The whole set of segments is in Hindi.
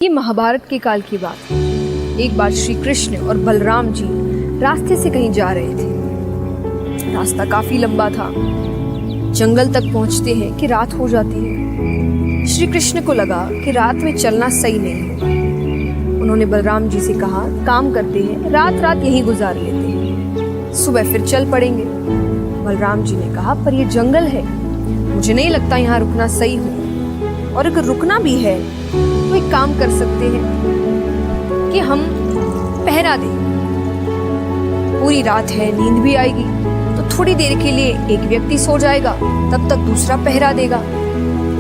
ये महाभारत के काल की बात है। एक बार श्री कृष्ण और बलराम जी रास्ते से कहीं जा रहे थे। रास्ता काफी लंबा था। जंगल तक पहुंचते हैं कि रात हो जाती है। श्री कृष्ण को लगा कि रात में चलना सही नहीं होगा। उन्होंने बलराम जी से कहा, काम करते हैं, रात रात यहीं गुजार लेते हैं, सुबह फिर चल पड़ेंगे। बलराम जी ने कहा, पर ये जंगल है, मुझे नहीं लगता यहाँ रुकना सही हो, और अगर रुकना भी है तो एक काम कर सकते हैं कि हम पहरा दें। पूरी रात है, नींद भी आएगी, तो थोड़ी देर के लिए एक व्यक्ति सो जाएगा, तब तक दूसरा पहरा देगा।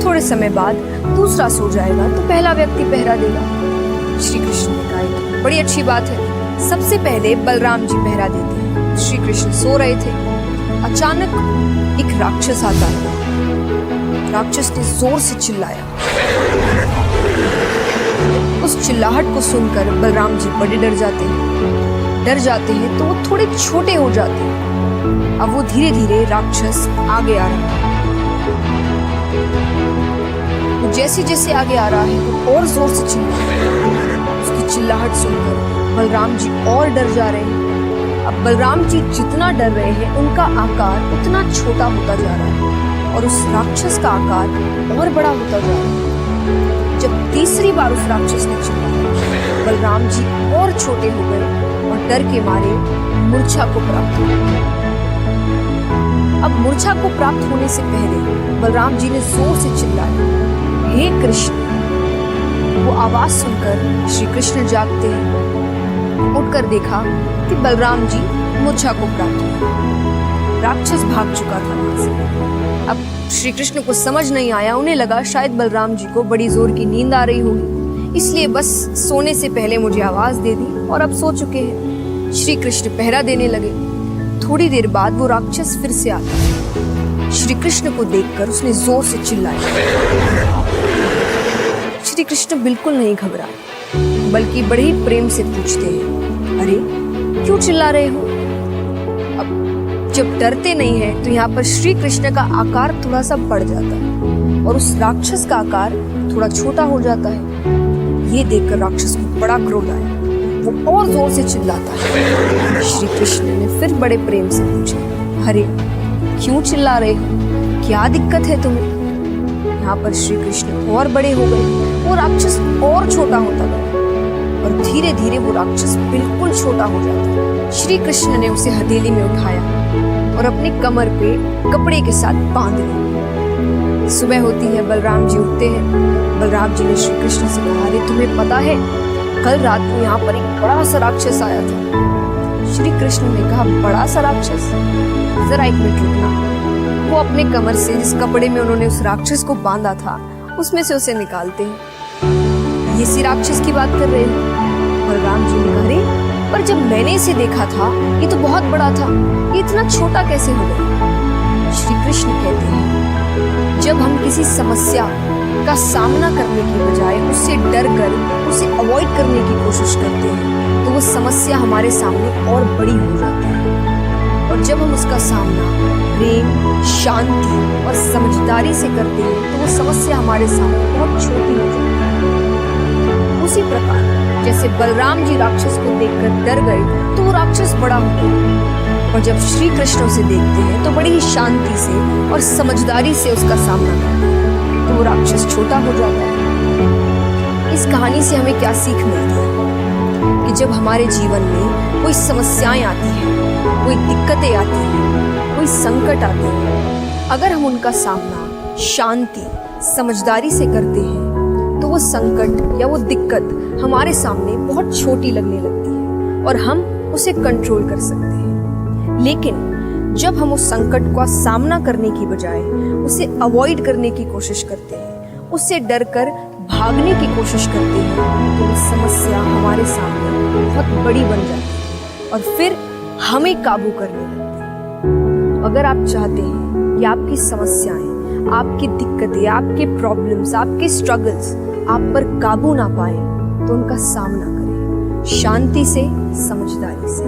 थोड़े समय बाद दूसरा सो जाएगा तो पहला व्यक्ति पहरा देगा। श्री कृष्ण ने कहा, बड़ी अच्छी बात है, सबसे पहले बलराम जी पहरा देते हैं। श्री कृष्ण सो रहे थे। अचानक एक राक्षस आता है। राक्षस ने जोर से चिल्लाया। उस चिल्लाहट को सुनकर बलराम जी बड़े डर जाते हैं। डर जाते हैं तो वो थोड़े छोटे हो जाते हैं। अब वो धीरे धीरे राक्षस आगे आ रहा है। वो जैसे जैसे आगे आ रहा है वो और जोर से चिल्ला रहा है। उसकी चिल्लाहट सुनकर बलराम जी और डर जा रहे हैं। अब बलराम जी जितना डर रहे हैं उनका आकार उतना छोटा होता जा रहा है और उस राक्षस का आकार और बड़ा होता जा रहा है। जब तीसरी बार उस राक्षस ने चिल्लाया, बलराम जी और छोटे हो गए और डर के मारे मूर्छा को प्राप्त हो गए। अब मूर्छा को प्राप्त होने से पहले बलराम जी ने जोर से चिल्लाया, हे कृष्ण। वो आवाज सुनकर श्री कृष्ण जागते हैं। उठकर देखा कि बलराम जी मूर्छा को प्राप्त हुए। राक्षस भाग चुका था वहां से। अब श्री कृष्ण को समझ नहीं आया। उन्हें लगा शायद बलराम जी को बड़ी जोर की नींद आ रही होगी, इसलिए बस सोने से पहले मुझे आवाज दे दी और अब सो चुके हैं। श्री कृष्ण पहरा देने लगे। थोड़ी देर बाद वो राक्षस फिर से आता। श्री कृष्ण को देखकर उसने जोर से चिल्लाया। श्री कृष्ण बिल्कुल नहीं घबराए, बल्कि बड़े ही प्रेम से पूछते हैं, अरे क्यों चिल्ला रहे हो? जब डरते नहीं है तो यहाँ पर श्री कृष्ण का आकार थोड़ा सा बढ़ जाता है और उस राक्षस का आकार थोड़ा छोटा हो जाता है। ये देखकर राक्षस को बड़ा क्रोध आया। वो और जोर से चिल्लाता है। श्री कृष्ण ने फिर बड़े प्रेम से पूछा, अरे क्यों चिल्ला रहे हो? क्या दिक्कत है तुम्हें? यहाँ पर श्री कृष्ण और बड़े हो गए। वो राक्षस और छोटा होता गया और धीरे धीरे वो राक्षस बिल्कुल छोटा हो जाता है। श्री कृष्ण ने उसे हथेली में उठाया और अपने कमर पे कपड़े के साथ बांध लिया। सुबह होती है, बलराम जी उठते हैं। बलराम जी ने श्री कृष्ण से कहा, अरे तुम्हें पता है कल रात को यहाँ पर एक बड़ा सा राक्षस आया था? श्री कृष्ण ने कहा, बड़ा सा राक्षस? जरा एक मिनट रुकना। वो अपने कमर से जिस कपड़े में उन्होंने उस राक्षस को बांधा था उसमें से उसे निकालते हैं। ये सी राक्षस की बात कर रहे हो? बलराम जी ने कहा, अरे पर जब मैंने इसे देखा था ये तो बहुत बड़ा था, ये इतना छोटा कैसे हो गया? श्री कृष्ण कहते हैं, जब हम किसी समस्या का सामना करने की बजाय उससे डर कर उसे अवॉइड करने की कोशिश करते हैं तो वो समस्या हमारे सामने और बड़ी हो जाती है। और जब हम उसका सामना प्रेम, शांति और समझदारी से करते हैं तो वो समस्या हमारे सामने बहुत छोटी हो जाती है। उसी प्रकार जैसे बलराम जी राक्षस को देखकर डर गए तो वो राक्षस बड़ा हो गया, और जब श्री कृष्ण उसे देखते हैं तो बड़ी ही शांति से और समझदारी से उसका सामना करते हैं तो वो राक्षस छोटा हो जाता है। इस कहानी से हमें क्या सीख मिलती है कि जब हमारे जीवन में कोई समस्याएं आती हैं, कोई दिक्कतें आती हैं, कोई संकट आते हैं, अगर हम उनका सामना शांति, समझदारी से करते हैं तो वो संकट या वो दिक्कत हमारे सामने बहुत छोटी लगने लगती है और हम उसे कंट्रोल कर सकते हैं। लेकिन जब हम उस संकट का सामना करने की बजाय उसे अवॉइड करने की कोशिश करते हैं, उससे डर कर भागने की कोशिश करते हैं तो वो समस्या हमारे सामने बहुत बड़ी बन जाती है और फिर हमें काबू करने लगती है। अगर आप चाहते हैं कि आपकी समस्याएं, आपकी दिक्कतें, आपके प्रॉब्लम्स, आपके स्ट्रगल्स आप पर काबू ना पाए तो उनका सामना करें शांति से, समझदारी से।